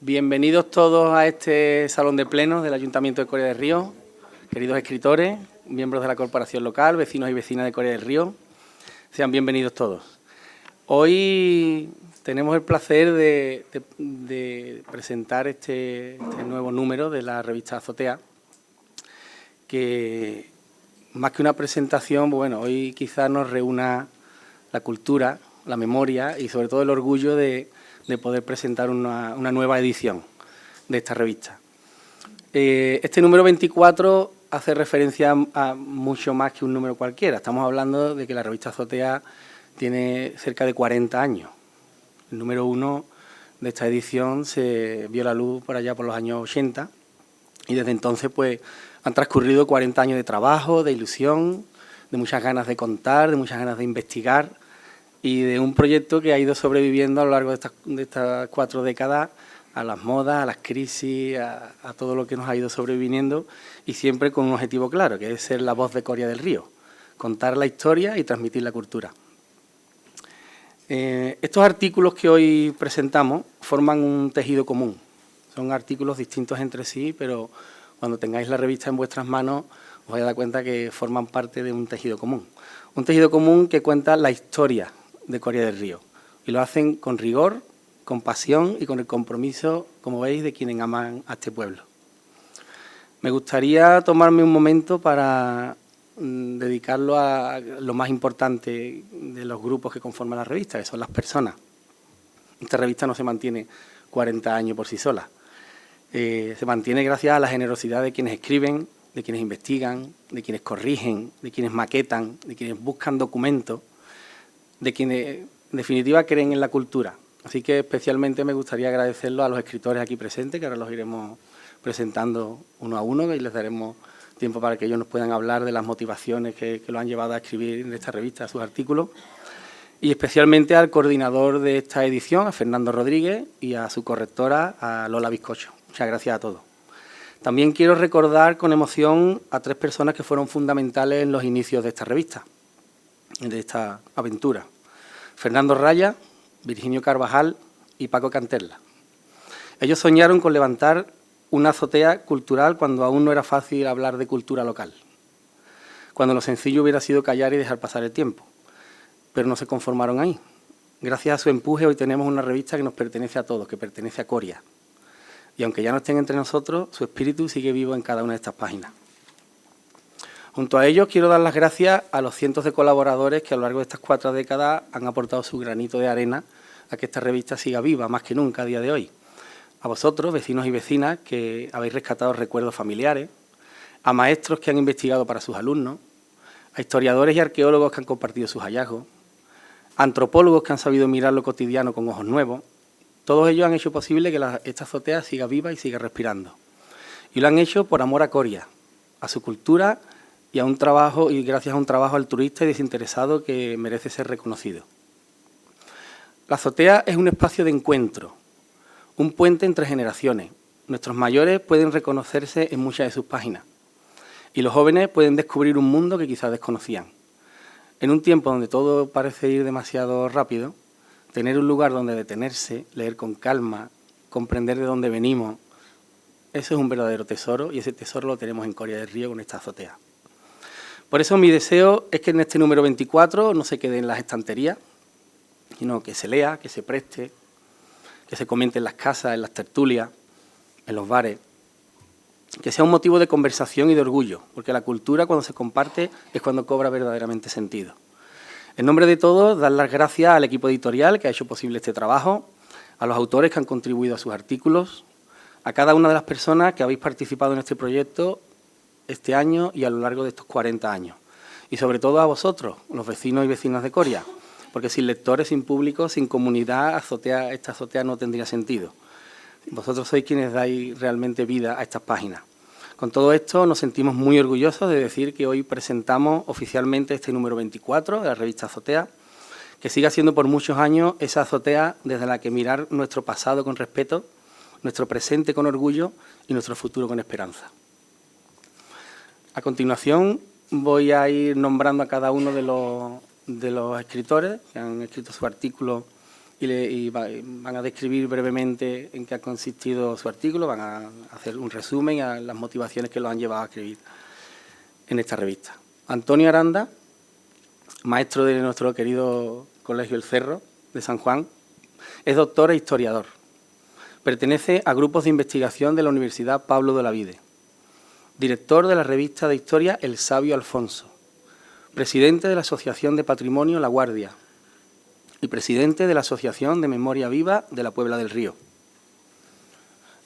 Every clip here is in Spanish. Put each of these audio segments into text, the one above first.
Bienvenidos todos a este salón de plenos del Ayuntamiento de Coria del Río, queridos escritores, miembros de la corporación local, vecinos y vecinas de Coria del Río, sean bienvenidos todos. Hoy tenemos el placer de presentar este nuevo número de la revista Azotea, que más que una presentación, bueno, hoy quizás nos reúna la cultura, la memoria y sobre todo el orgullo de poder presentar una nueva edición de esta revista. Este número 24 hace referencia a mucho más que un número cualquiera. Estamos hablando de que la revista Azotea tiene cerca de 40 años. El número 1 de esta edición se vio la luz por allá por los años 80 y desde entonces pues han transcurrido 40 años de trabajo, de ilusión, de muchas ganas de contar, de muchas ganas de investigar y de un proyecto que ha ido sobreviviendo a lo largo de estas 4 décadas a las modas, a las crisis, a todo lo que nos ha ido sobreviniendo y siempre con un objetivo claro, que es ser la voz de Coria del Río, contar la historia y transmitir la cultura. Estos artículos que hoy presentamos forman un tejido común. Son artículos distintos entre sí, pero cuando tengáis la revista en vuestras manos os vais a dar cuenta que forman parte de un tejido común. Un tejido común que cuenta la historia de Coria del Río. Y lo hacen con rigor, con pasión y con el compromiso, como veis, de quienes aman a este pueblo. Me gustaría tomarme un momento para dedicarlo a lo más importante de los grupos que conforman la revista, que son las personas. Esta revista no se mantiene 40 años por sí sola. Se mantiene gracias a la generosidad de quienes escriben, de quienes investigan, de quienes corrigen, de quienes maquetan, de quienes buscan documentos, de quienes en definitiva creen en la cultura. Así que especialmente me gustaría agradecerlo a los escritores aquí presentes, que ahora los iremos presentando uno a uno y les daremos tiempo para que ellos nos puedan hablar de las motivaciones que lo han llevado a escribir en esta revista sus artículos. Y especialmente al coordinador de esta edición, a Fernando Rodríguez, y a su correctora, a Lola Bizcocho. Muchas gracias a todos. También quiero recordar con emoción a 3 personas que fueron fundamentales en los inicios de esta revista, de esta aventura. Fernando Raya, Virginio Carvajal y Paco Canterla. Ellos soñaron con levantar una azotea cultural cuando aún no era fácil hablar de cultura local, cuando lo sencillo hubiera sido callar y dejar pasar el tiempo, pero no se conformaron ahí. Gracias a su empuje hoy tenemos una revista que nos pertenece a todos, que pertenece a Coria. Y aunque ya no estén entre nosotros, su espíritu sigue vivo en cada una de estas páginas. Junto a ellos quiero dar las gracias a los cientos de colaboradores que a lo largo de estas 4 décadas han aportado su granito de arena a que esta revista siga viva más que nunca a día de hoy. A vosotros, vecinos y vecinas, que habéis rescatado recuerdos familiares, a maestros que han investigado para sus alumnos, a historiadores y arqueólogos que han compartido sus hallazgos, a antropólogos que han sabido mirar lo cotidiano con ojos nuevos. Todos ellos han hecho posible que esta azotea siga viva y siga respirando. Y lo han hecho por amor a Coria, a su cultura y a un trabajo, y gracias a un trabajo altruista y desinteresado que merece ser reconocido. La azotea es un espacio de encuentro, un puente entre generaciones. Nuestros mayores pueden reconocerse en muchas de sus páginas y los jóvenes pueden descubrir un mundo que quizás desconocían. En un tiempo donde todo parece ir demasiado rápido, tener un lugar donde detenerse, leer con calma, comprender de dónde venimos, eso es un verdadero tesoro y ese tesoro lo tenemos en Coria del Río con esta azotea. Por eso mi deseo es que en este número 24 no se quede en las estanterías, sino que se lea, que se preste, que se comente en las casas, en las tertulias, en los bares, que sea un motivo de conversación y de orgullo, porque la cultura cuando se comparte es cuando cobra verdaderamente sentido. En nombre de todos, dar las gracias al equipo editorial que ha hecho posible este trabajo, a los autores que han contribuido a sus artículos, a cada una de las personas que habéis participado en este proyecto este año y a lo largo de estos 40 años. Y sobre todo a vosotros, los vecinos y vecinas de Coria, porque sin lectores, sin público, sin comunidad, esta azotea no tendría sentido. Vosotros sois quienes dais realmente vida a estas páginas. Con todo esto nos sentimos muy orgullosos de decir que hoy presentamos oficialmente este número 24 de la revista Azotea, que siga siendo por muchos años esa azotea desde la que mirar nuestro pasado con respeto, nuestro presente con orgullo y nuestro futuro con esperanza. A continuación voy a ir nombrando a cada uno de los escritores que han escrito su artículo van a describir brevemente en qué ha consistido su artículo, van a hacer un resumen a las motivaciones que los han llevado a escribir en esta revista. Antonio Aranda, maestro de nuestro querido Colegio El Cerro de San Juan, es doctor e historiador. Pertenece a grupos de investigación de la Universidad Pablo de Olavide. Director de la revista de historia El Sabio Alfonso. Presidente de la Asociación de Patrimonio La Guardia. Y presidente de la Asociación de Memoria Viva de la Puebla del Río.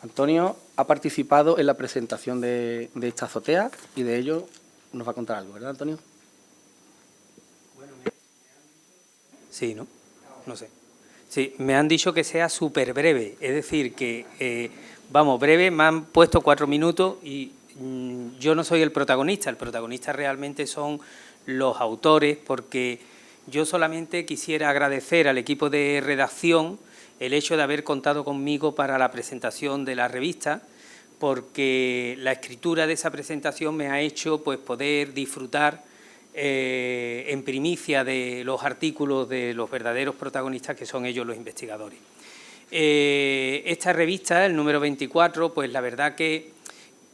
Antonio ha participado en la presentación de esta azotea y de ello nos va a contar algo, ¿verdad, Antonio? Sí, ¿no? No sé. Sí, me han dicho que sea súper breve, es decir, que, vamos, breve, me han puesto 4 minutos y yo no soy el protagonista realmente son los autores, porque yo solamente quisiera agradecer al equipo de redacción el hecho de haber contado conmigo para la presentación de la revista, porque la escritura de esa presentación me ha hecho pues poder disfrutar en primicia de los artículos de los verdaderos protagonistas, que son ellos los investigadores. Esta revista, el número 24, pues la verdad que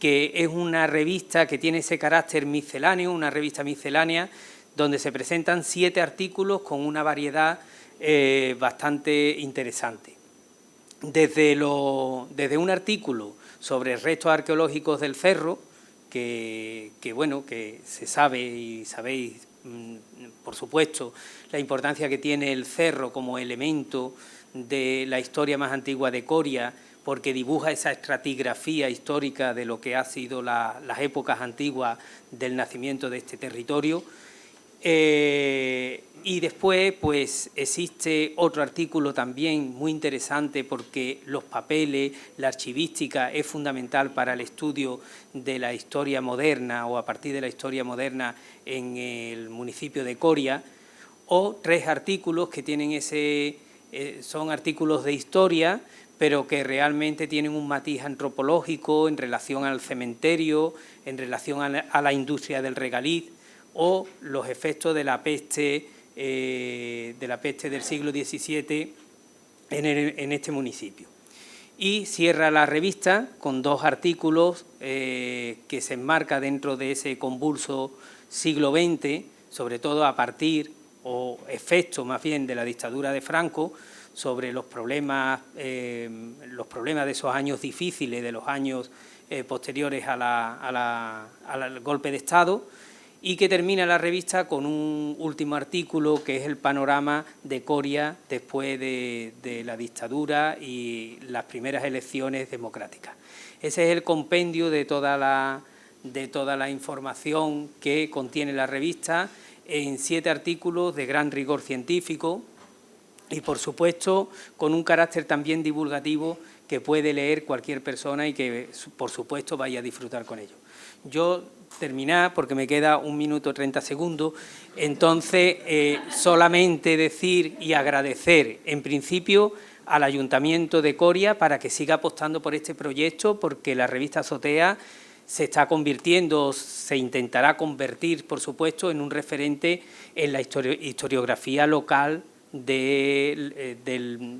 es una revista que tiene ese carácter misceláneo, una revista miscelánea, donde se presentan 7 artículos con una variedad bastante interesante. Desde un artículo sobre restos arqueológicos del Cerro, que se sabe y sabéis, por supuesto, la importancia que tiene el Cerro como elemento de la historia más antigua de Coria, porque dibuja esa estratigrafía histórica de lo que ha sido las épocas antiguas del nacimiento de este territorio. Y después pues existe otro artículo también muy interesante, porque los papeles, la archivística es fundamental para el estudio de la historia moderna o a partir de la historia moderna en el municipio de Coria, o 3 artículos que tienen son artículos de historia, pero que realmente tienen un matiz antropológico en relación al cementerio, en relación a la industria del regaliz, o los efectos de la peste del siglo XVII en este municipio. Y cierra la revista con 2 artículos que se enmarca dentro de ese convulso siglo XX, sobre todo a partir, o efecto más bien, de la dictadura de Franco, sobre los problemas de esos años difíciles, de los años posteriores al golpe de Estado, y que termina la revista con un último artículo que es el panorama de Coria después de la dictadura y las primeras elecciones democráticas. Ese es el compendio de toda la información que contiene la revista, en 7 artículos de gran rigor científico y, por supuesto, con un carácter también divulgativo que puede leer cualquier persona y que, por supuesto, vaya a disfrutar con ello. Yo terminar, porque me queda 1 minuto 30 segundos, entonces solamente decir y agradecer, en principio, al Ayuntamiento de Coria para que siga apostando por este proyecto, porque la revista Azotea se está convirtiendo, se intentará convertir, por supuesto, en un referente en la historiografía local de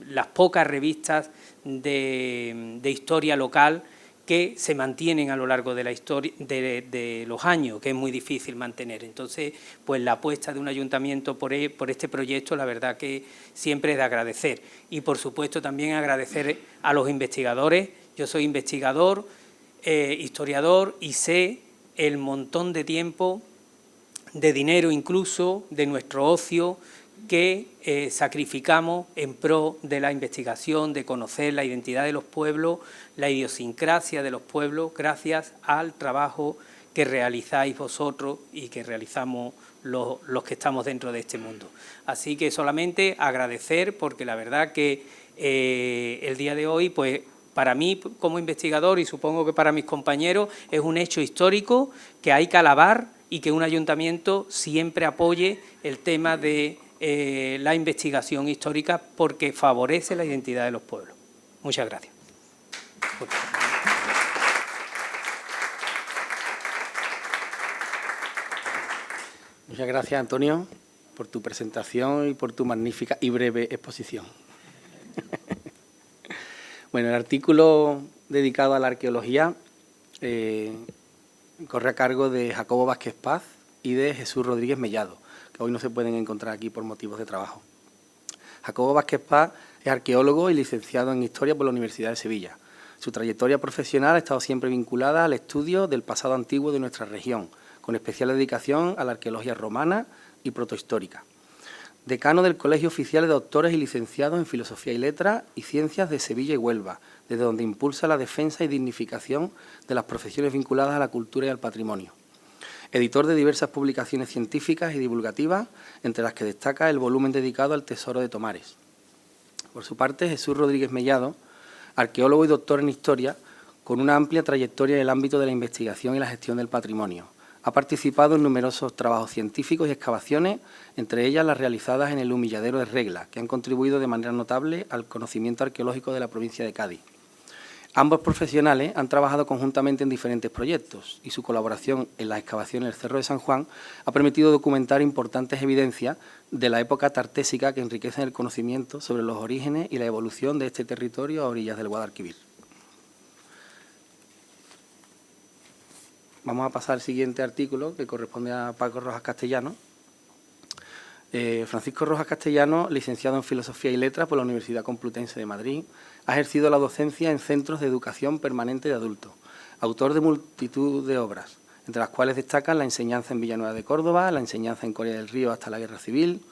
las pocas revistas de historia local que se mantienen a lo largo de la historia de los años, que es muy difícil mantener. Entonces, pues la apuesta de un ayuntamiento por este proyecto, la verdad que siempre es de agradecer. Y, por supuesto, también agradecer a los investigadores. Yo soy investigador, historiador, y sé el montón de tiempo, de dinero incluso, de nuestro ocio, que sacrificamos en pro de la investigación, de conocer la identidad de los pueblos, la idiosincrasia de los pueblos, gracias al trabajo que realizáis vosotros y que realizamos los que estamos dentro de este mundo. Así que solamente agradecer, porque la verdad que el día de hoy, pues para mí como investigador, y supongo que para mis compañeros, es un hecho histórico que hay que alabar, y que un ayuntamiento siempre apoye el tema de la investigación histórica, porque favorece la identidad de los pueblos. Muchas gracias. Muchas gracias, Antonio, por tu presentación y por tu magnífica y breve exposición. Bueno, el artículo dedicado a la arqueología corre a cargo de Jacobo Vázquez Paz y de Jesús Rodríguez Mellado, que hoy no se pueden encontrar aquí por motivos de trabajo. Jacobo Vázquez Paz es arqueólogo y licenciado en Historia por la Universidad de Sevilla. Su trayectoria profesional ha estado siempre vinculada al estudio del pasado antiguo de nuestra región, con especial dedicación a la arqueología romana y protohistórica. Decano del Colegio Oficial de Doctores y Licenciados en Filosofía y Letras y Ciencias de Sevilla y Huelva, desde donde impulsa la defensa y dignificación de las profesiones vinculadas a la cultura y al patrimonio. Editor de diversas publicaciones científicas y divulgativas, entre las que destaca el volumen dedicado al Tesoro de Tomares. Por su parte, Jesús Rodríguez Mellado, arqueólogo y doctor en Historia, con una amplia trayectoria en el ámbito de la investigación y la gestión del patrimonio. Ha participado en numerosos trabajos científicos y excavaciones, entre ellas las realizadas en el Humilladero de Regla, que han contribuido de manera notable al conocimiento arqueológico de la provincia de Cádiz. Ambos profesionales han trabajado conjuntamente en diferentes proyectos y su colaboración en la excavación en el Cerro de San Juan ha permitido documentar importantes evidencias de la época tartésica que enriquecen el conocimiento sobre los orígenes y la evolución de este territorio a orillas del Guadalquivir. Vamos a pasar al siguiente artículo, que corresponde a Paco Rojas Castellano. Francisco Rojas Castellano, licenciado en Filosofía y Letras por la Universidad Complutense de Madrid, ha ejercido la docencia en centros de educación permanente de adultos, autor de multitud de obras, entre las cuales destacan la enseñanza en Villanueva de Córdoba, la enseñanza en Coria del Río hasta la Guerra Civil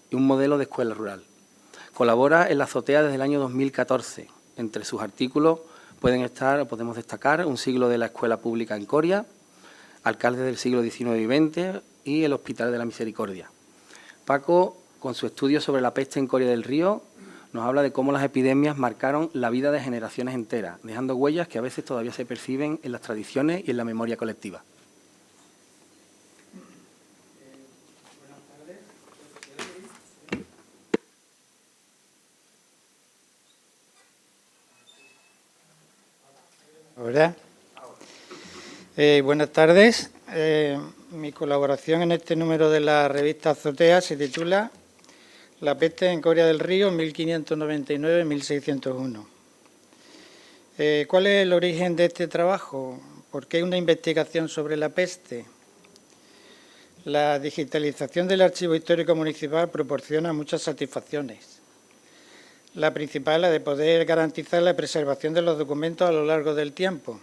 y un modelo de escuela rural. Colabora en La Azotea desde el año 2014. Entre sus artículos podemos destacar Un siglo de la escuela pública en Coria, Alcaldes del siglo XIX y XX y El Hospital de la Misericordia. Paco, con su estudio sobre la peste en Coria del Río, nos habla de cómo las epidemias marcaron la vida de generaciones enteras, dejando huellas que a veces todavía se perciben en las tradiciones y en la memoria colectiva. Hola. Buenas tardes. Mi colaboración en este número de la revista Azotea se titula La peste en Coria del Río, 1599-1601. ¿Cuál es el origen de este trabajo? ¿Por qué una investigación sobre la peste? La digitalización del Archivo Histórico Municipal proporciona muchas satisfacciones. La principal, la de poder garantizar la preservación de los documentos a lo largo del tiempo,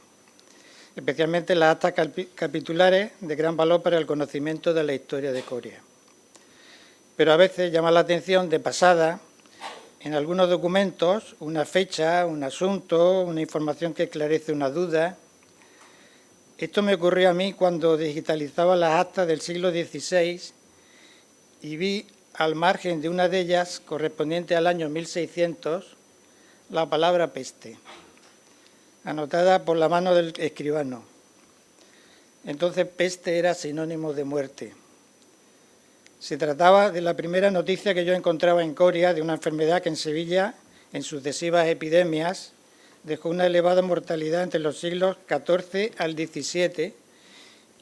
especialmente las actas capitulares de gran valor para el conocimiento de la historia de Coria. Pero a veces llama la atención de pasada, en algunos documentos, una fecha, un asunto, una información que esclarece una duda. Esto me ocurrió a mí cuando digitalizaba las actas del siglo XVI y vi al margen de una de ellas, correspondiente al año 1600, la palabra peste, anotada por la mano del escribano. Entonces, peste era sinónimo de muerte. Se trataba de la primera noticia que yo encontraba en Coria de una enfermedad que en Sevilla, en sucesivas epidemias, dejó una elevada mortalidad entre los siglos XIV al XVII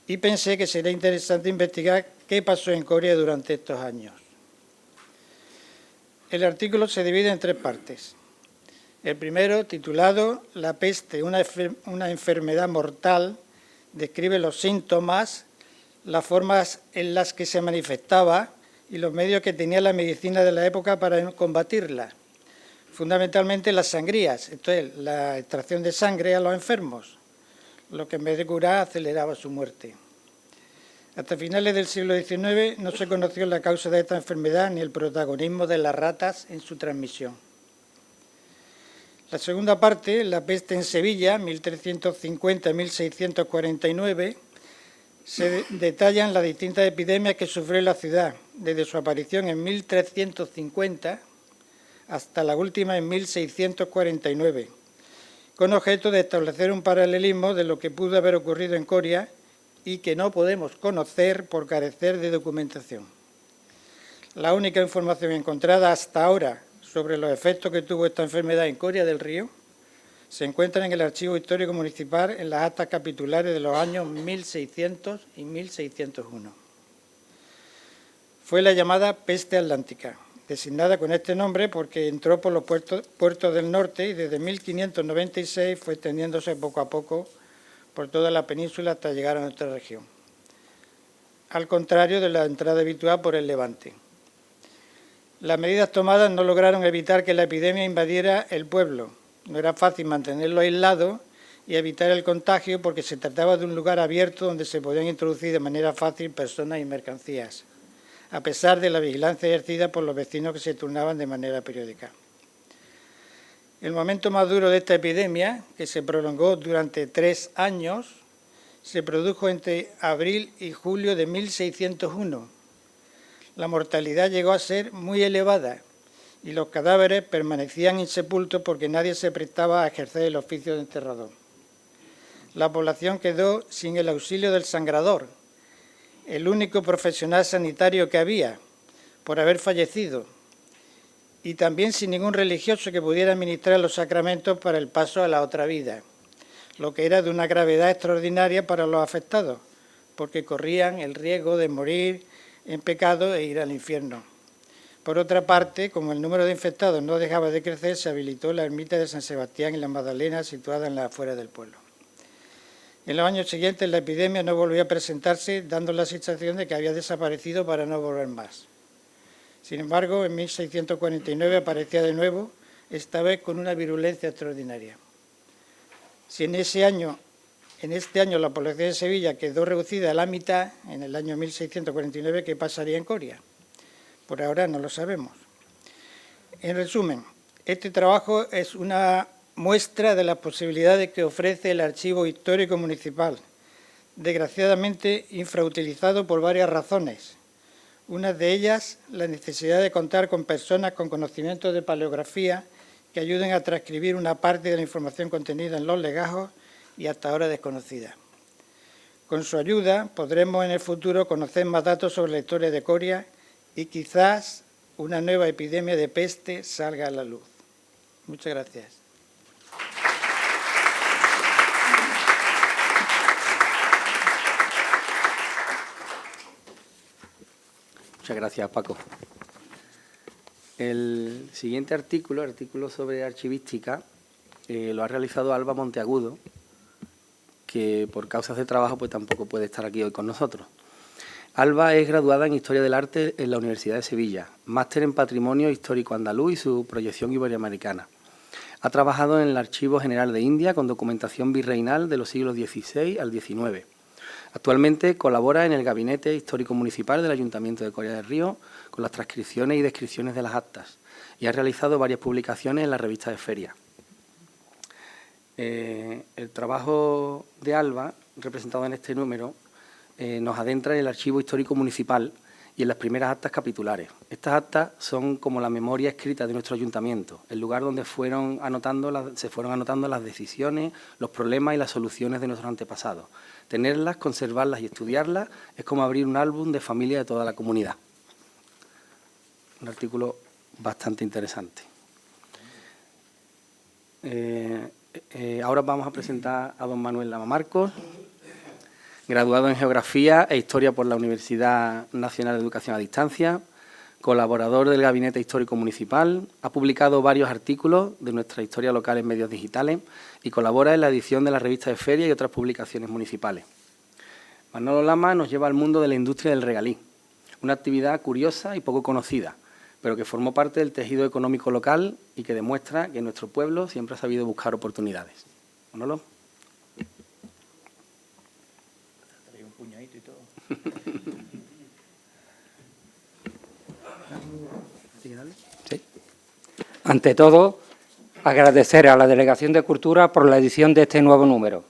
y pensé que sería interesante investigar qué pasó en Coria durante estos años. El artículo se divide en tres partes. El primero, titulado La peste, una enfermedad mortal, describe los síntomas, las formas en las que se manifestaba y los medios que tenía la medicina de la época para combatirla. Fundamentalmente las sangrías, esto es, la extracción de sangre a los enfermos, lo que en vez de curar aceleraba su muerte. Hasta finales del siglo XIX no se conoció la causa de esta enfermedad ni el protagonismo de las ratas en su transmisión. La segunda parte, la peste en Sevilla, 1350-1649, se detallan las distintas epidemias que sufrió la ciudad, desde su aparición en 1350 hasta la última en 1649, con objeto de establecer un paralelismo de lo que pudo haber ocurrido en Coria y que no podemos conocer por carecer de documentación. La única información encontrada hasta ahora sobre los efectos que tuvo esta enfermedad en Coria del Río se encuentra en el Archivo Histórico Municipal en las actas capitulares de los años 1600 y 1601. Fue la llamada peste atlántica, designada con este nombre porque entró por los puertos del norte y desde 1596 fue extendiéndose poco a poco por toda la península hasta llegar a nuestra región, al contrario de la entrada habitual por el Levante. Las medidas tomadas no lograron evitar que la epidemia invadiera el pueblo. No era fácil mantenerlo aislado y evitar el contagio porque se trataba de un lugar abierto donde se podían introducir de manera fácil personas y mercancías, a pesar de la vigilancia ejercida por los vecinos que se turnaban de manera periódica. El momento más duro de esta epidemia, que se prolongó durante 3 años, se produjo entre abril y julio de 1601. La mortalidad llegó a ser muy elevada y los cadáveres permanecían insepultos porque nadie se prestaba a ejercer el oficio de enterrador. La población quedó sin el auxilio del sangrador, el único profesional sanitario que había, por haber fallecido, y también sin ningún religioso que pudiera administrar los sacramentos para el paso a la otra vida, lo que era de una gravedad extraordinaria para los afectados, porque corrían el riesgo de morir en pecado e ir al infierno. Por otra parte, como el número de infectados no dejaba de crecer, se habilitó la ermita de San Sebastián en la Magdalena, situada en las afueras del pueblo. En los años siguientes la epidemia no volvió a presentarse, dando la sensación de que había desaparecido para no volver más. Sin embargo, en 1649 aparecía de nuevo, esta vez con una virulencia extraordinaria. Si en este año la población de Sevilla quedó reducida a la mitad, en el año 1649, ¿qué pasaría en Coria? Por ahora no lo sabemos. En resumen, este trabajo es una muestra de las posibilidades que ofrece el Archivo Histórico Municipal, desgraciadamente infrautilizado por varias razones. Una de ellas, la necesidad de contar con personas con conocimientos de paleografía que ayuden a transcribir una parte de la información contenida en los legajos y hasta ahora desconocida. Con su ayuda podremos en el futuro conocer más datos sobre la historia de Coria y quizás una nueva epidemia de peste salga a la luz. Muchas gracias. Muchas gracias, Paco. El siguiente artículo sobre archivística, lo ha realizado Alba Monteagudo, que por causas de trabajo pues tampoco puede estar aquí hoy con nosotros. Alba es graduada en Historia del Arte en la Universidad de Sevilla, máster en Patrimonio Histórico Andaluz y su proyección iberoamericana. Ha trabajado en el Archivo General de India con documentación virreinal de los siglos XVI al XIX. Actualmente colabora en el Gabinete Histórico Municipal del Ayuntamiento de Coria del Río con las transcripciones y descripciones de las actas y ha realizado varias publicaciones en la revista de feria. El trabajo de Alba, representado en este número, nos adentra en el Archivo Histórico Municipal y en las primeras actas capitulares. Estas actas son como la memoria escrita de nuestro ayuntamiento, el lugar donde se fueron anotando las decisiones, los problemas y las soluciones de nuestros antepasados. Tenerlas, conservarlas y estudiarlas es como abrir un álbum de familia de toda la comunidad. Un artículo bastante interesante. Ahora vamos a presentar a don Manuel Lama Marcos, graduado en Geografía e Historia por la Universidad Nacional de Educación a Distancia, colaborador del Gabinete Histórico Municipal, ha publicado varios artículos de nuestra historia local en medios digitales y colabora en la edición de la revista de feria y otras publicaciones municipales. Manolo Lama nos lleva al mundo de la industria del regalí, una actividad curiosa y poco conocida, pero que formó parte del tejido económico local y que demuestra que nuestro pueblo siempre ha sabido buscar oportunidades. Manolo. Un puñadito y todo. Sí. Ante todo, agradecer a la Delegación de Cultura por la edición de este nuevo número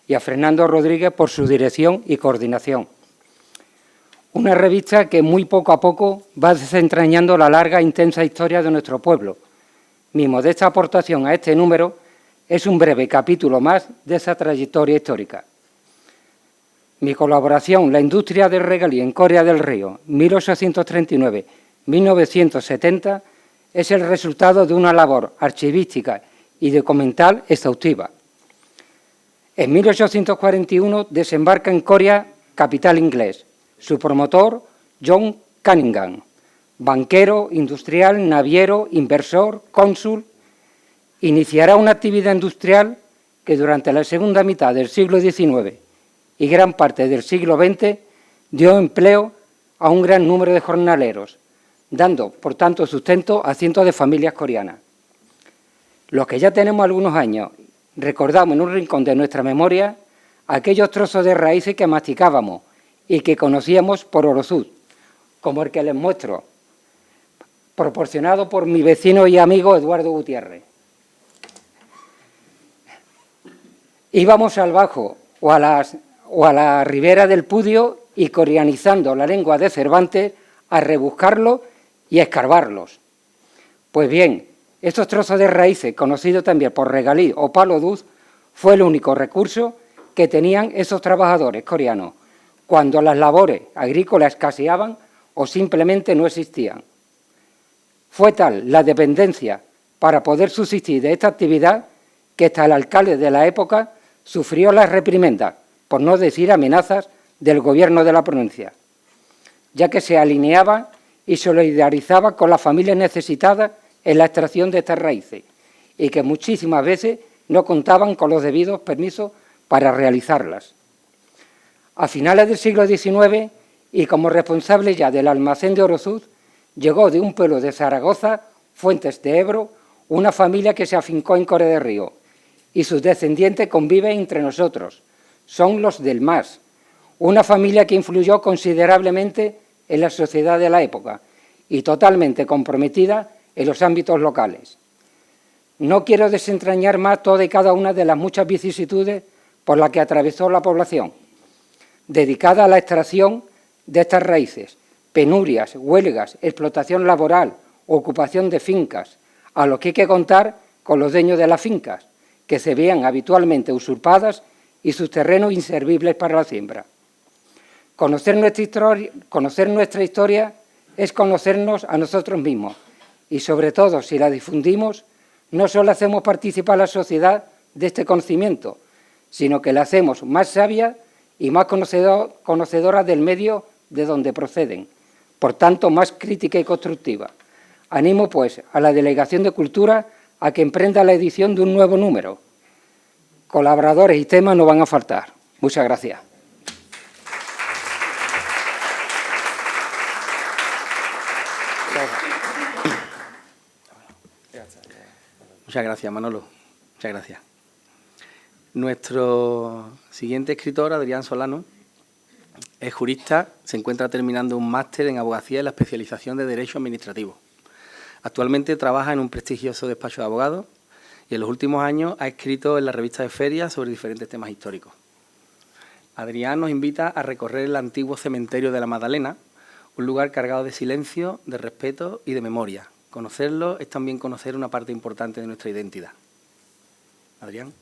y a Fernando Rodríguez por su dirección y coordinación. Una revista que muy poco a poco va desentrañando la larga e intensa historia de nuestro pueblo. Mi modesta aportación a este número es un breve capítulo más de esa trayectoria histórica. Mi colaboración, la industria del regalí en Coria del Río, 1839-1970, es el resultado de una labor archivística y documental exhaustiva. En 1841 desembarca en Coria, capital inglés, su promotor, John Cunningham, banquero, industrial, naviero, inversor, cónsul, iniciará una actividad industrial que durante la segunda mitad del siglo XIX y gran parte del siglo XX dio empleo a un gran número de jornaleros, dando, por tanto, sustento a cientos de familias coreanas. Los que ya tenemos algunos años recordamos en un rincón de nuestra memoria aquellos trozos de raíces que masticábamos y que conocíamos por Orozuz, como el que les muestro, proporcionado por mi vecino y amigo Eduardo Gutiérrez. Íbamos al Bajo o a la ribera del Pudio y, coreanizando la lengua de Cervantes, a rebuscarlos y a escarbarlos. Pues bien, estos trozos de raíces, conocidos también por regalí o palo duz, fue el único recurso que tenían esos trabajadores coreanos cuando las labores agrícolas escaseaban o simplemente no existían. Fue tal la dependencia para poder subsistir de esta actividad que hasta el alcalde de la época sufrió las reprimendas, por no decir amenazas, del gobierno de la provincia, ya que se alineaba y solidarizaba con las familias necesitadas en la extracción de estas raíces y que muchísimas veces no contaban con los debidos permisos para realizarlas. A finales del siglo XIX, y como responsable ya del almacén de Orozuz, llegó de un pueblo de Zaragoza, Fuentes de Ebro, una familia que se afincó en Corea del Río, y sus descendientes conviven entre nosotros. Son los del Mas, una familia que influyó considerablemente en la sociedad de la época y totalmente comprometida en los ámbitos locales. No quiero desentrañar más toda y cada una de las muchas vicisitudes por las que atravesó la población, dedicada a la extracción de estas raíces, penurias, huelgas, explotación laboral, ocupación de fincas, a lo que hay que contar con los dueños de las fincas, que se veían habitualmente usurpadas y sus terrenos inservibles para la siembra. Conocer nuestra historia es conocernos a nosotros mismos y, sobre todo, si la difundimos, no solo hacemos participar a la sociedad de este conocimiento, sino que la hacemos más sabia y más conocedora del medio de donde proceden, por tanto, más crítica y constructiva. Animo, pues, a la Delegación de Cultura a que emprenda la edición de un nuevo número. Colaboradores y temas no van a faltar. Muchas gracias. Muchas gracias, Manolo. Muchas gracias. Nuestro siguiente escritor, Adrián Solano, es jurista, se encuentra terminando un máster en abogacía y la especialización de Derecho Administrativo. Actualmente trabaja en un prestigioso despacho de abogados y en los últimos años ha escrito en la revista de ferias sobre diferentes temas históricos. Adrián nos invita a recorrer el antiguo cementerio de la Magdalena, un lugar cargado de silencio, de respeto y de memoria. Conocerlo es también conocer una parte importante de nuestra identidad. Adrián.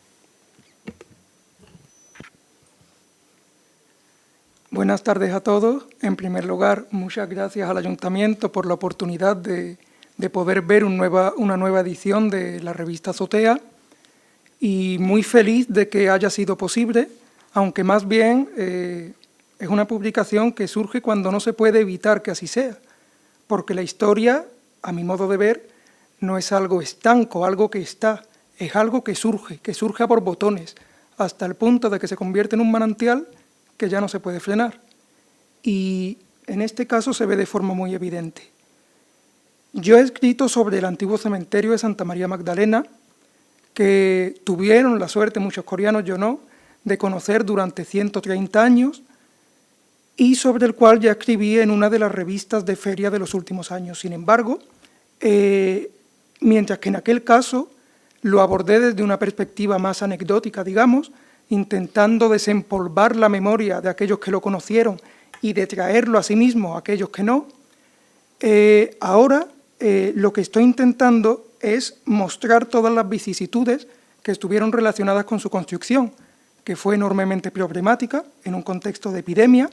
Buenas tardes a todos. En primer lugar, muchas gracias al Ayuntamiento por la oportunidad de poder ver una nueva edición de la revista Azotea y muy feliz de que haya sido posible, aunque más bien es una publicación que surge cuando no se puede evitar que así sea, porque la historia, a mi modo de ver, no es algo estanco, algo que está, es algo que surge a borbotones, hasta el punto de que se convierte en un manantial que ya no se puede frenar. Y en este caso se ve de forma muy evidente. Yo he escrito sobre el antiguo cementerio de Santa María Magdalena, que tuvieron la suerte, muchos coreanos, yo no, de conocer durante 130 años, y sobre el cual ya escribí en una de las revistas de feria de los últimos años. Sin embargo, mientras que en aquel caso lo abordé desde una perspectiva más anecdótica, digamos, intentando desempolvar la memoria de aquellos que lo conocieron y de traerlo a sí mismo a aquellos que no, ahora lo que estoy intentando es mostrar todas las vicisitudes que estuvieron relacionadas con su construcción, que fue enormemente problemática en un contexto de epidemia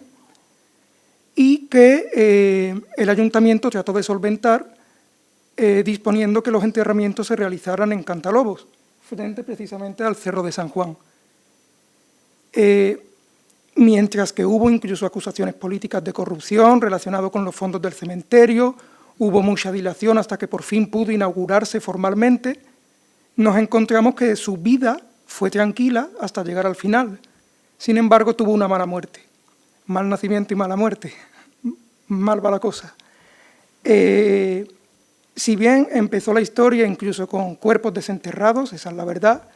y que el Ayuntamiento trató de solventar disponiendo que los enterramientos se realizaran en Cantalobos, frente precisamente al Cerro de San Juan. Mientras que hubo incluso acusaciones políticas de corrupción relacionadas con los fondos del cementerio, hubo mucha dilación hasta que por fin pudo inaugurarse formalmente, nos encontramos que su vida fue tranquila hasta llegar al final. Sin embargo, tuvo una mala muerte. Mal nacimiento y mala muerte. Mal va la cosa. Si bien empezó la historia incluso con cuerpos desenterrados, esa es la verdad,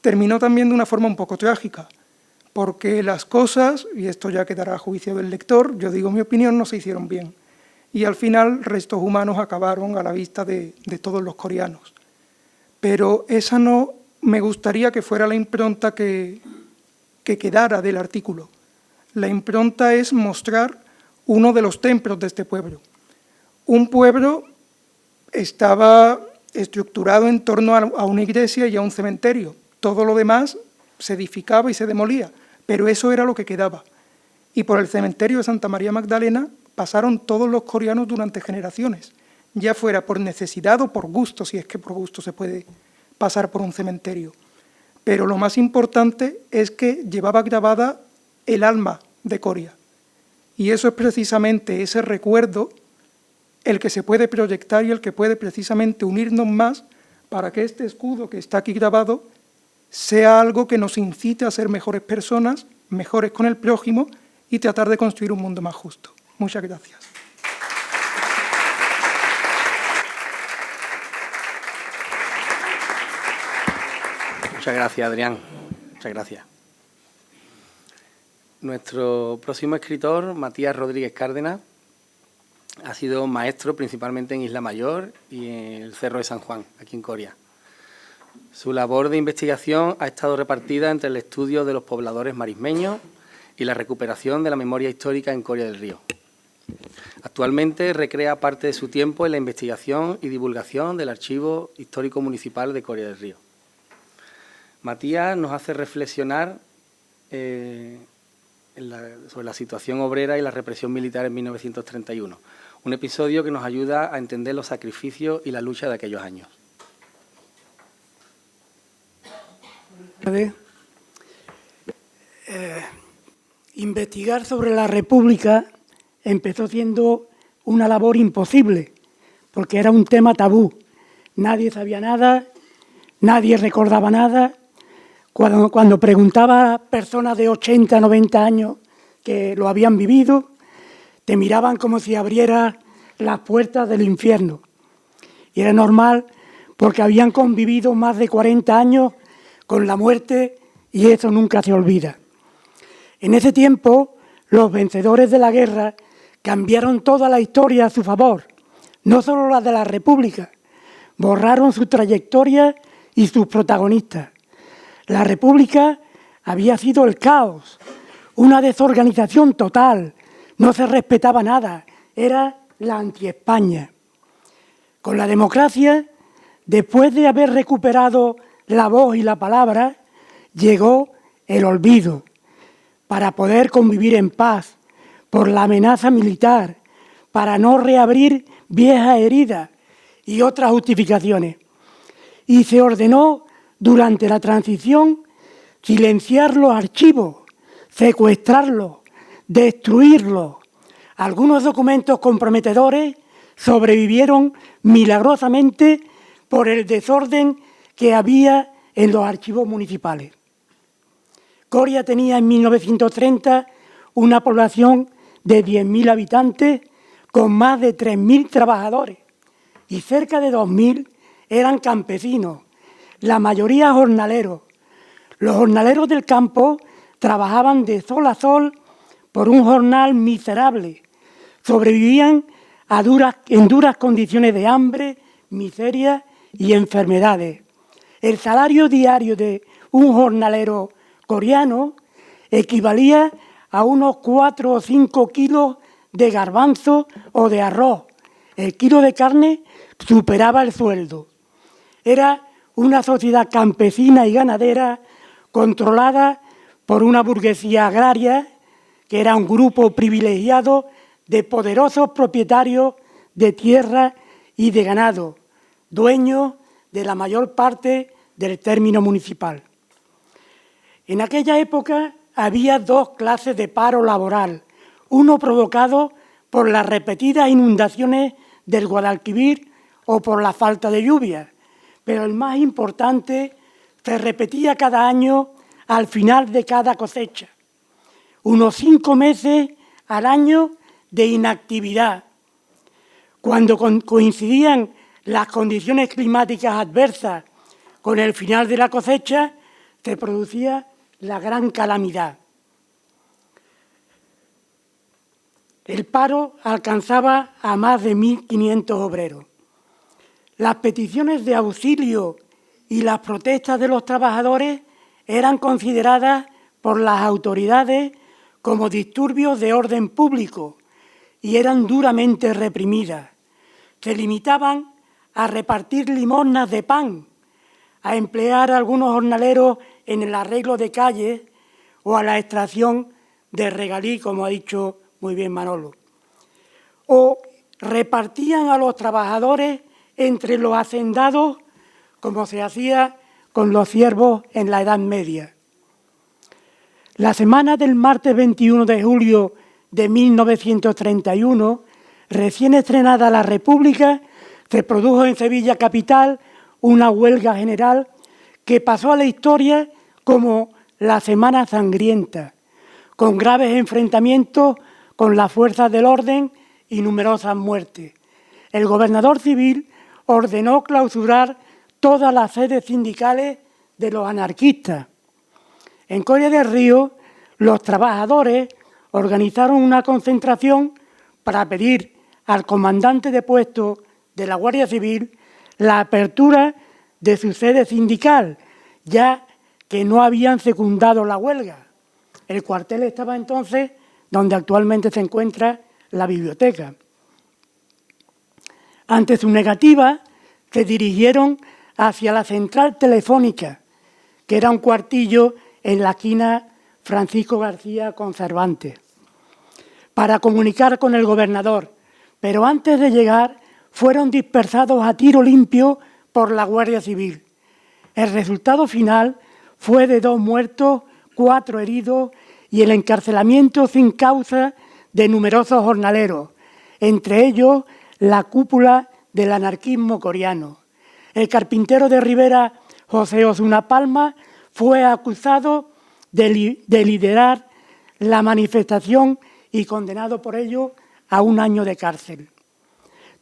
terminó también de una forma un poco trágica, porque las cosas, y esto ya quedará a juicio del lector, yo digo mi opinión, no se hicieron bien. Y al final restos humanos acabaron a la vista de todos los coreanos. Pero esa no me gustaría que fuera la impronta que quedara del artículo. La impronta es mostrar uno de los templos de este pueblo. Un pueblo estaba estructurado en torno a una iglesia y a un cementerio. Todo lo demás se edificaba y se demolía, pero eso era lo que quedaba. Y por el cementerio de Santa María Magdalena pasaron todos los coreanos durante generaciones, ya fuera por necesidad o por gusto, si es que por gusto se puede pasar por un cementerio. Pero lo más importante es que llevaba grabada el alma de Coria. Y eso es precisamente ese recuerdo el que se puede proyectar y el que puede precisamente unirnos más para que este escudo que está aquí grabado sea algo que nos incite a ser mejores personas, mejores con el prójimo y tratar de construir un mundo más justo. Muchas gracias. Muchas gracias, Adrián. Muchas gracias. Nuestro próximo escritor, Matías Rodríguez Cárdenas, ha sido maestro principalmente en Isla Mayor y en el Cerro de San Juan, aquí en Coria. Su labor de investigación ha estado repartida entre el estudio de los pobladores marismeños y la recuperación de la memoria histórica en Coria del Río. Actualmente recrea parte de su tiempo en la investigación y divulgación del Archivo Histórico Municipal de Coria del Río. Matías nos hace reflexionar sobre la situación obrera y la represión militar en 1931, un episodio que nos ayuda a entender los sacrificios y la lucha de aquellos años. Investigar sobre la República empezó siendo una labor imposible, porque era un tema tabú. Nadie sabía nada, nadie recordaba nada. Cuando preguntaba a personas de 80, 90 años que lo habían vivido, te miraban como si abriera las puertas del infierno. Y era normal porque habían convivido más de 40 años con la muerte y eso nunca se olvida. En ese tiempo, los vencedores de la guerra cambiaron toda la historia a su favor, no solo la de la República, borraron su trayectoria y sus protagonistas. La República había sido el caos, una desorganización total, no se respetaba nada, era la anti-España. Con la democracia, después de haber recuperado la voz y la palabra, llegó el olvido para poder convivir en paz, por la amenaza militar, para no reabrir viejas heridas y otras justificaciones. Y se ordenó durante la transición silenciar los archivos, secuestrarlos, destruirlos. Algunos documentos comprometedores sobrevivieron milagrosamente por el desorden que había en los archivos municipales. Coria tenía en 1930 una población de 10.000 habitantes con más de 3.000 trabajadores y cerca de 2.000 eran campesinos, la mayoría jornaleros. Los jornaleros del campo trabajaban de sol a sol por un jornal miserable, sobrevivían en duras condiciones de hambre, miseria y enfermedades. El salario diario de un jornalero coreano equivalía a unos 4 o 5 kilos de garbanzo o de arroz. El kilo de carne superaba el sueldo. Era una sociedad campesina y ganadera controlada por una burguesía agraria que era un grupo privilegiado de poderosos propietarios de tierra y de ganado, dueños de la mayor parte del término municipal. En aquella época había dos clases de paro laboral, uno provocado por las repetidas inundaciones del Guadalquivir o por la falta de lluvia, pero el más importante se repetía cada año al final de cada cosecha. Unos 5 meses al año de inactividad. Cuando coincidían las condiciones climáticas adversas con el final de la cosecha, se producía la gran calamidad. El paro alcanzaba a más de 1.500 obreros. Las peticiones de auxilio y las protestas de los trabajadores eran consideradas por las autoridades como disturbios de orden público y eran duramente reprimidas. Se limitaban a repartir limosnas de pan, a emplear a algunos jornaleros en el arreglo de calles o a la extracción de regalí, como ha dicho muy bien Manolo. O repartían a los trabajadores entre los hacendados, como se hacía con los siervos en la Edad Media. La semana del martes 21 de julio de 1931, recién estrenada la República, se produjo en Sevilla capital una huelga general que pasó a la historia como la Semana Sangrienta, con graves enfrentamientos con las fuerzas del orden y numerosas muertes. El gobernador civil ordenó clausurar todas las sedes sindicales de los anarquistas. En Coria del Río, los trabajadores organizaron una concentración para pedir al comandante de puesto de la Guardia Civil la apertura de su sede sindical, ya que no habían secundado la huelga. El cuartel estaba entonces donde actualmente se encuentra la biblioteca. Ante su negativa, se dirigieron hacia la central telefónica, que era un cuartillo en la esquina Francisco García con Cervantes, para comunicar con el gobernador, pero antes de llegar fueron dispersados a tiro limpio por la Guardia Civil. El resultado final fue de 2 muertos, 4 heridos y el encarcelamiento sin causa de numerosos jornaleros, entre ellos la cúpula del anarquismo coreano. El carpintero de Rivera, José Osuna Palma, fue acusado de liderar la manifestación y condenado por ello a 1 año de cárcel.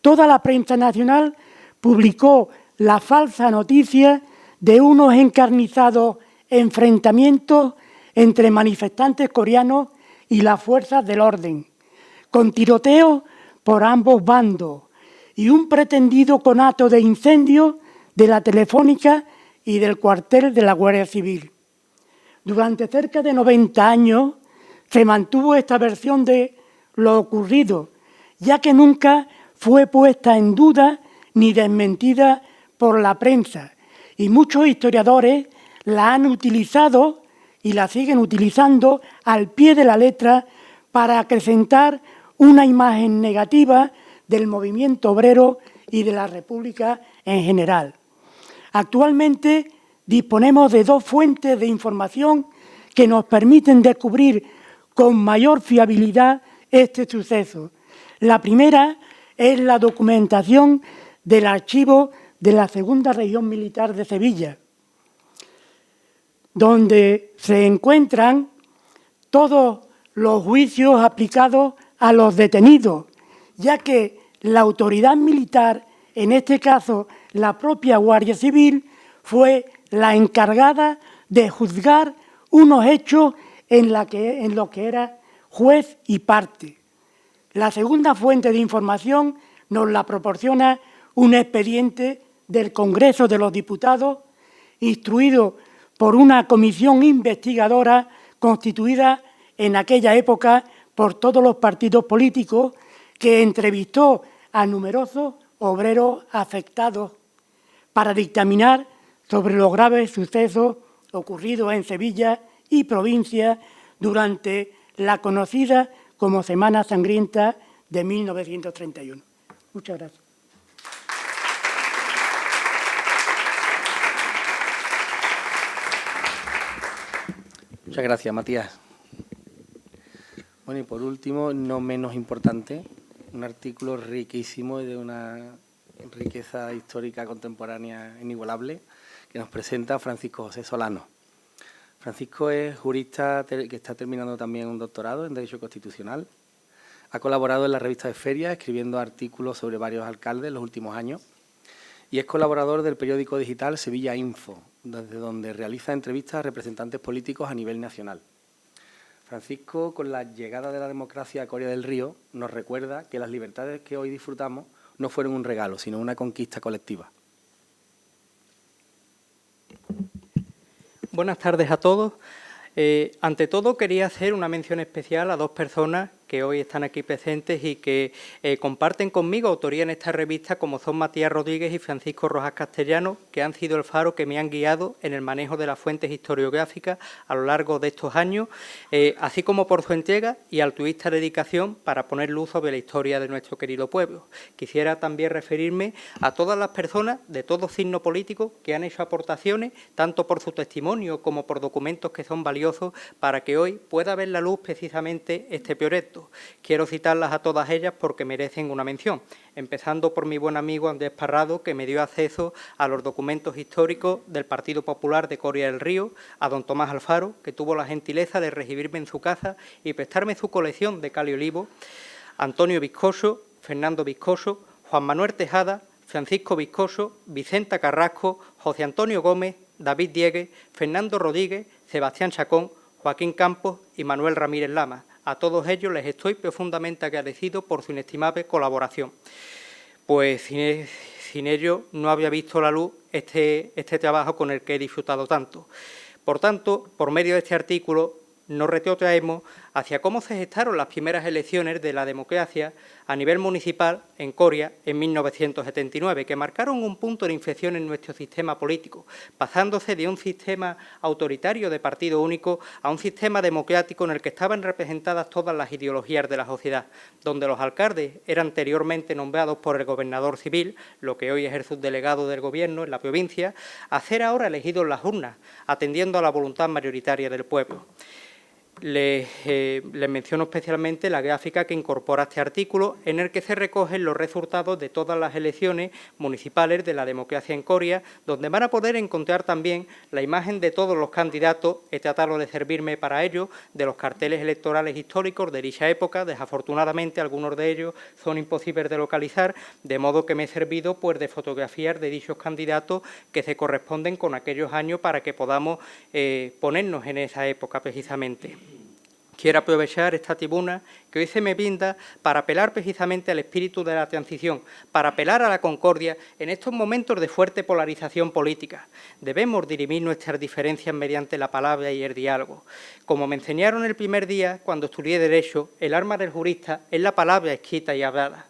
Toda la prensa nacional publicó la falsa noticia de unos encarnizados enfrentamientos entre manifestantes coreanos y las fuerzas del orden, con tiroteos por ambos bandos y un pretendido conato de incendio de la Telefónica y del cuartel de la Guardia Civil. Durante cerca de 90 años se mantuvo esta versión de lo ocurrido, ya que nunca fue puesta en duda ni desmentida por la prensa, y muchos historiadores la han utilizado y la siguen utilizando al pie de la letra para acrecentar una imagen negativa del movimiento obrero y de la República en general. Actualmente disponemos de 2 fuentes de información que nos permiten descubrir con mayor fiabilidad este suceso. La primera es la documentación del archivo de la Segunda Región Militar de Sevilla, donde se encuentran todos los juicios aplicados a los detenidos, ya que la autoridad militar, en este caso la propia Guardia Civil, fue la encargada de juzgar unos hechos en lo que era juez y parte. La segunda fuente de información nos la proporciona un expediente del Congreso de los Diputados, instruido por una comisión investigadora constituida en aquella época por todos los partidos políticos, que entrevistó a numerosos obreros afectados para dictaminar sobre los graves sucesos ocurridos en Sevilla y provincia durante la conocida como Semana Sangrienta de 1931. Muchas gracias. Muchas gracias, Matías. Bueno, y por último, no menos importante, un artículo riquísimo y de una riqueza histórica contemporánea inigualable que nos presenta Francisco José Solano. Francisco es jurista que está terminando también un doctorado en Derecho Constitucional. Ha colaborado en la revista de Feria, escribiendo artículos sobre varios alcaldes en los últimos años. Y es colaborador del periódico digital Sevilla Info, desde donde realiza entrevistas a representantes políticos a nivel nacional. Francisco, con la llegada de la democracia a Coria del Río, nos recuerda que las libertades que hoy disfrutamos no fueron un regalo, sino una conquista colectiva. Buenas tardes a todos. Ante todo, quería hacer una mención especial a dos personas que hoy están aquí presentes y que comparten conmigo autoría en esta revista, como son Matías Rodríguez y Francisco Rojas Castellano, que han sido el faro que me han guiado en el manejo de las fuentes historiográficas a lo largo de estos años, así como por su entrega y altruista dedicación para poner luz sobre la historia de nuestro querido pueblo. Quisiera también referirme a todas las personas de todo signo político que han hecho aportaciones, tanto por su testimonio como por documentos que son valiosos para que hoy pueda ver la luz precisamente este proyecto. Quiero citarlas a todas ellas porque merecen una mención, empezando por mi buen amigo Andrés Parrado, que me dio acceso a los documentos históricos del Partido Popular de Coria del Río, a don Tomás Alfaro, que tuvo la gentileza de recibirme en su casa y prestarme su colección de cal y olivo, Antonio Viscoso, Fernando Viscoso, Juan Manuel Tejada, Francisco Viscoso, Vicenta Carrasco, José Antonio Gómez, David Diegues, Fernando Rodríguez, Sebastián Chacón, Joaquín Campos y Manuel Ramírez Lama. A todos ellos les estoy profundamente agradecido por su inestimable colaboración. Pues sin ello no habría visto la luz este trabajo con el que he disfrutado tanto. Por tanto, por medio de este artículo, nos retrotraemos hacia cómo se gestaron las primeras elecciones de la democracia a nivel municipal en Coria en 1979, que marcaron un punto de inflexión en nuestro sistema político, pasándose de un sistema autoritario de partido único a un sistema democrático en el que estaban representadas todas las ideologías de la sociedad, donde los alcaldes eran anteriormente nombrados por el gobernador civil, lo que hoy es el subdelegado del gobierno en la provincia, a ser ahora elegidos en las urnas, atendiendo a la voluntad mayoritaria del pueblo. Les menciono especialmente la gráfica que incorpora este artículo, en el que se recogen los resultados de todas las elecciones municipales de la democracia en Coria, donde van a poder encontrar también la imagen de todos los candidatos. He tratado de servirme para ello de los carteles electorales históricos de dicha época. Desafortunadamente, algunos de ellos son imposibles de localizar, de modo que me he servido pues, de fotografías de dichos candidatos que se corresponden con aquellos años para que podamos ponernos en esa época precisamente. Quiero aprovechar esta tribuna que hoy se me brinda para apelar precisamente al espíritu de la transición, para apelar a la concordia en estos momentos de fuerte polarización política. Debemos dirimir nuestras diferencias mediante la palabra y el diálogo. Como me enseñaron el primer día, cuando estudié Derecho, el arma del jurista es la palabra escrita y hablada.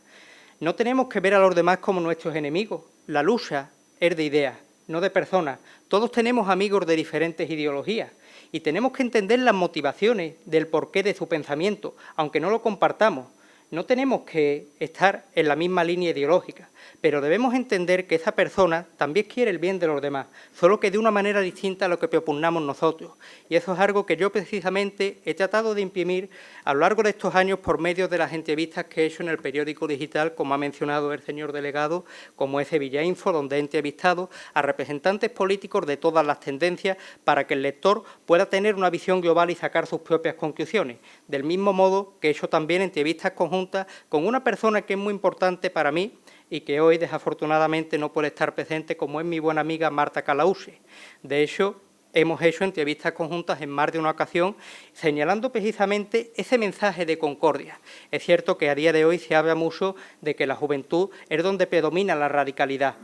No tenemos que ver a los demás como nuestros enemigos. La lucha es de ideas, no de personas. Todos tenemos amigos de diferentes ideologías. Y tenemos que entender las motivaciones del porqué de su pensamiento, aunque no lo compartamos. No tenemos que estar en la misma línea ideológica, pero debemos entender que esa persona también quiere el bien de los demás, solo que de una manera distinta a lo que propugnamos nosotros. Y eso es algo que yo precisamente he tratado de imprimir a lo largo de estos años por medio de las entrevistas que he hecho en el periódico digital, como ha mencionado el señor delegado, como es Sevilla Info, donde he entrevistado a representantes políticos de todas las tendencias para que el lector pueda tener una visión global y sacar sus propias conclusiones. Del mismo modo que he hecho también entrevistas conjuntas con una persona que es muy importante para mí y que hoy desafortunadamente no puede estar presente, como es mi buena amiga Marta Calauche. De hecho, hemos hecho entrevistas conjuntas en más de una ocasión, señalando precisamente ese mensaje de concordia. Es cierto que a día de hoy se habla mucho de que la juventud es donde predomina la radicalidad,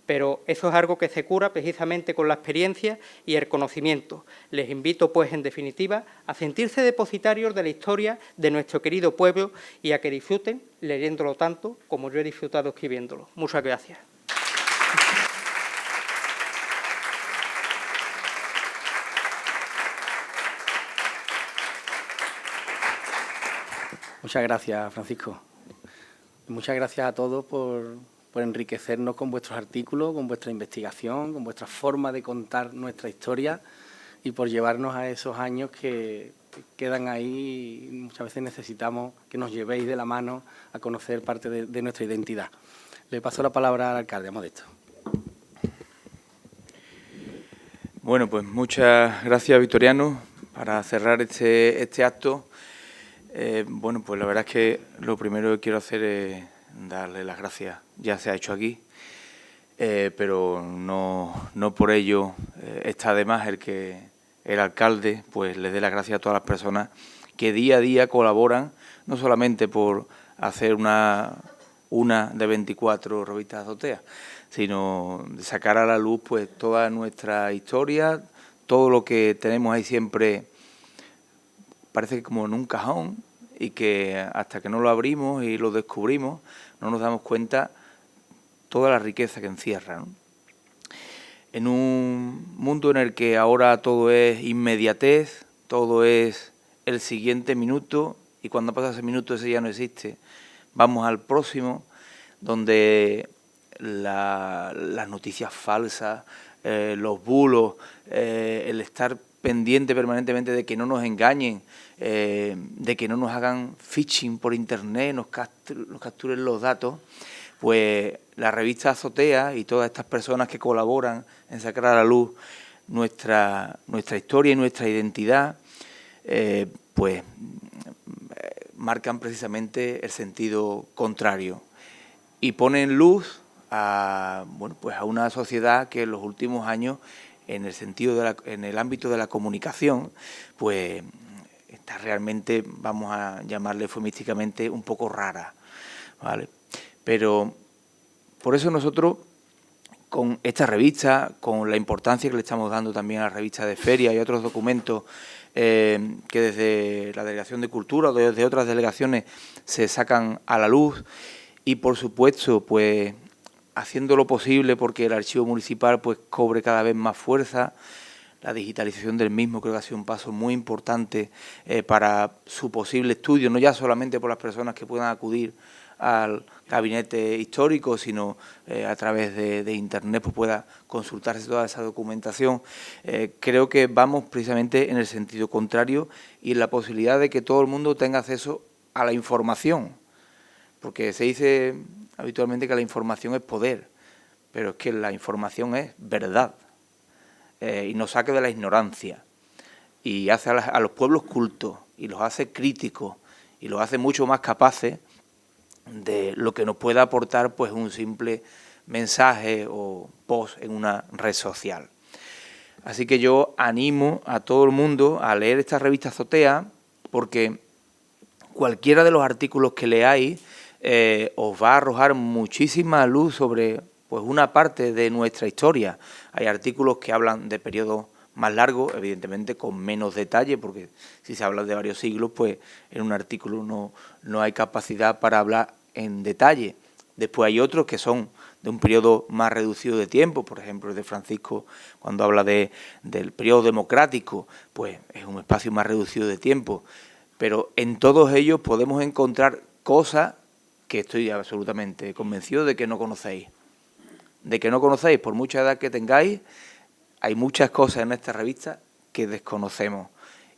pero eso es algo que se cura precisamente con la experiencia y el conocimiento. Les invito, pues, en definitiva, a sentirse depositarios de la historia de nuestro querido pueblo y a que disfruten leyéndolo tanto como yo he disfrutado escribiéndolo. Muchas gracias. Muchas gracias, Francisco. Muchas gracias a todos por enriquecernos con vuestros artículos, con vuestra investigación, con vuestra forma de contar nuestra historia y por llevarnos a esos años que quedan ahí y muchas veces necesitamos que nos llevéis de la mano a conocer parte de nuestra identidad. Le paso la palabra al alcalde, a Modesto. Bueno, pues muchas gracias, Victoriano, para cerrar este acto. Bueno, pues la verdad es que lo primero que quiero hacer es darle las gracias. Ya se ha hecho aquí, pero no por ello está de más el que el alcalde pues le dé las gracias a todas las personas que día a día colaboran, no solamente por hacer una de 24 revistas azotea, sino de sacar a la luz pues toda nuestra historia, todo lo que tenemos ahí siempre parece que como en un cajón, y que hasta que no lo abrimos y lo descubrimos no nos damos cuenta toda la riqueza que encierra, ¿no? En un mundo en el que ahora todo es inmediatez, todo es el siguiente minuto, y cuando pasa ese minuto ese ya no existe, vamos al próximo, donde las noticias falsas, los bulos, el estar pendiente permanentemente de que no nos engañen, de que no nos hagan phishing por internet, nos capturen los datos, pues la revista Azotea y todas estas personas que colaboran en sacar a la luz nuestra historia y nuestra identidad, pues marcan precisamente el sentido contrario y ponen luz a, bueno, pues a una sociedad que en los últimos años, en el ámbito de la comunicación, pues está realmente, vamos a llamarle eufemísticamente, un poco rara, ¿vale? Pero por eso nosotros, con esta revista, con la importancia que le estamos dando también a la revista de feria y otros documentos que desde la Delegación de Cultura o desde otras delegaciones se sacan a la luz, y por supuesto pues haciendo lo posible porque el archivo municipal pues cobre cada vez más fuerza. La digitalización del mismo creo que ha sido un paso muy importante para su posible estudio, no ya solamente por las personas que puedan acudir al gabinete histórico, sino a través de Internet pues pueda consultarse toda esa documentación. Creo que vamos precisamente en el sentido contrario y en la posibilidad de que todo el mundo tenga acceso a la información, porque se dice habitualmente que la información es poder, pero es que la información es verdad, y nos saca de la ignorancia y hace a los pueblos cultos y los hace críticos y los hace mucho más capaces de lo que nos pueda aportar pues un simple mensaje o post en una red social. Así que yo animo a todo el mundo a leer esta revista Azotea, porque cualquiera de los artículos que leáis os va a arrojar muchísima luz sobre pues una parte de nuestra historia. Hay artículos que hablan de periodos más largos, evidentemente con menos detalle, porque si se habla de varios siglos, pues en un artículo no hay capacidad para hablar en detalle. Después hay otros que son de un periodo más reducido de tiempo, por ejemplo el de Francisco cuando habla del periodo democrático, pues es un espacio más reducido de tiempo. Pero en todos ellos podemos encontrar cosas que estoy absolutamente convencido de que no conocéis. De que no conocéis, por mucha edad que tengáis, hay muchas cosas en esta revista que desconocemos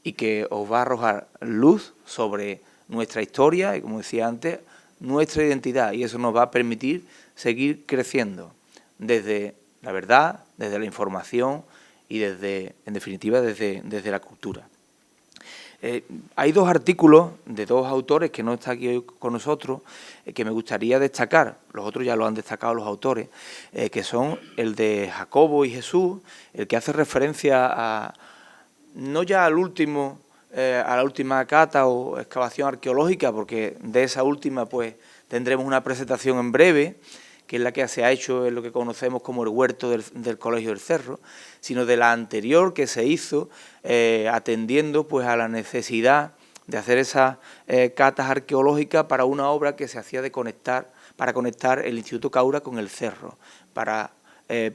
y que os va a arrojar luz sobre nuestra historia y, como decía antes, nuestra identidad, y eso nos va a permitir seguir creciendo desde la verdad, desde la información y desde, en definitiva, desde la cultura. Hay dos artículos de dos autores que no están aquí hoy con nosotros que me gustaría destacar, los otros ya lo han destacado los autores, que son el de Jacobo y Jesús, el que hace referencia a, no ya al último, a la última cata o excavación arqueológica, porque de esa última pues tendremos una presentación en breve, que es la que se ha hecho en lo que conocemos como el huerto del Colegio del Cerro, sino de la anterior que se hizo atendiendo pues a la necesidad de hacer esas catas arqueológicas para una obra que se hacía para conectar el Instituto Caura con el cerro, para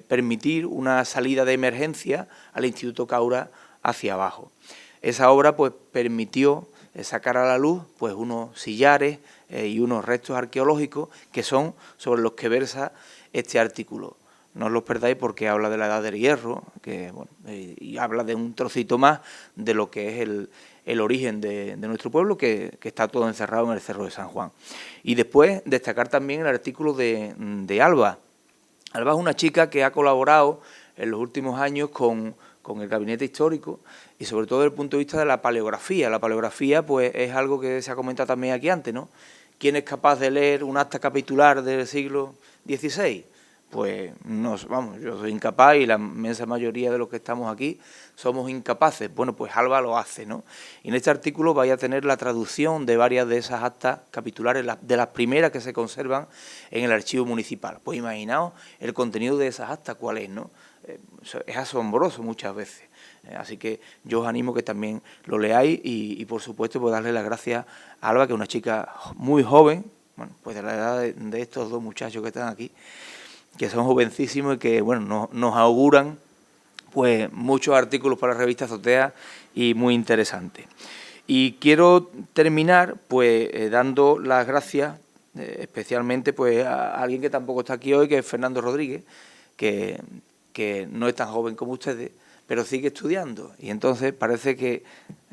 permitir una salida de emergencia al Instituto Caura hacia abajo. Esa obra pues permitió sacar a la luz pues unos sillares y unos restos arqueológicos que son sobre los que versa este artículo. no os los perdáis porque habla de la Edad del Hierro, que, bueno, y habla de un trocito más de lo que es el origen de nuestro pueblo, que está todo encerrado en el Cerro de San Juan. Y después destacar también el artículo de Alba. Alba es una chica que ha colaborado en los últimos años con el Gabinete Histórico y sobre todo desde el punto de vista de la paleografía. La paleografía pues es algo que se ha comentado también aquí antes, ¿no? ¿Quién es capaz de leer un acta capitular del siglo XVI? Pues no, vamos, yo soy incapaz y la inmensa mayoría de los que estamos aquí somos incapaces. Bueno, pues Alba lo hace, ¿no? Y en este artículo vais a tener la traducción de varias de esas actas capitulares, de las primeras que se conservan en el archivo municipal. Pues imaginaos el contenido de esas actas, cuál es, ¿no? Es asombroso muchas veces. Así que yo os animo que también lo leáis y por supuesto, pues darle las gracias a Alba, que es una chica muy joven, bueno, pues de la edad de estos dos muchachos que están aquí, que son jovencísimos y que, bueno, nos auguran pues muchos artículos para la revista Azotea y muy interesantes. Y quiero terminar pues dando las gracias especialmente pues a alguien que tampoco está aquí hoy, que es Fernando Rodríguez, que no es tan joven como ustedes, pero sigue estudiando. Y entonces parece que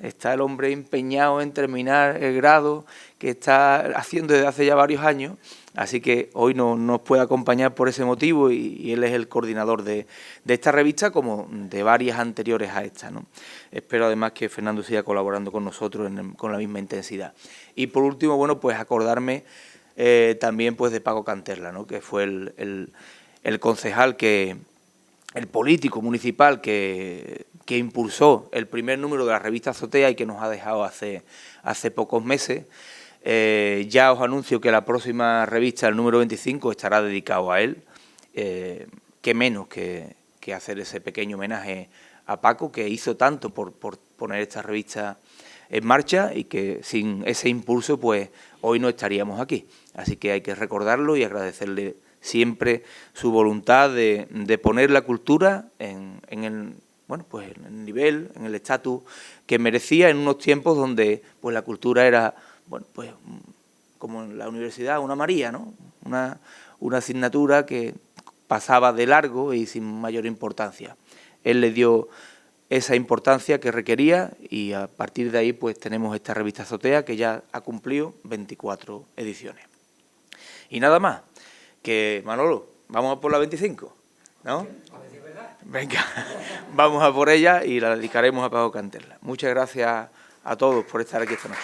está el hombre empeñado en terminar el grado que está haciendo desde hace ya varios años, así que hoy no nos puede acompañar por ese motivo y él es el coordinador de esta revista, como de varias anteriores a esta, ¿no? Espero además que Fernando siga colaborando con nosotros con la misma intensidad. Y por último, bueno, pues acordarme también pues de Paco Canterla, ¿no? Que fue el concejal el político municipal que impulsó el primer número de la revista Azotea y que nos ha dejado hace pocos meses. Ya os anuncio que la próxima revista, el número 25, estará dedicado a él. Qué menos que hacer ese pequeño homenaje a Paco, que hizo tanto por poner esta revista en marcha y que sin ese impulso pues hoy no estaríamos aquí. Así que hay que recordarlo y agradecerle siempre su voluntad de poner la cultura en el nivel, en el estatus que merecía en unos tiempos donde pues la cultura era, bueno, pues como en la universidad, una María, ¿no? Una asignatura que pasaba de largo y sin mayor importancia. Él le dio esa importancia que requería y a partir de ahí pues tenemos esta revista Azotea que ya ha cumplido 24 ediciones. Y nada más. Que, Manolo, vamos a por la 25, ¿no? Venga, vamos a por ella y la dedicaremos a Paco Canterla. Muchas gracias a todos por estar aquí esta noche.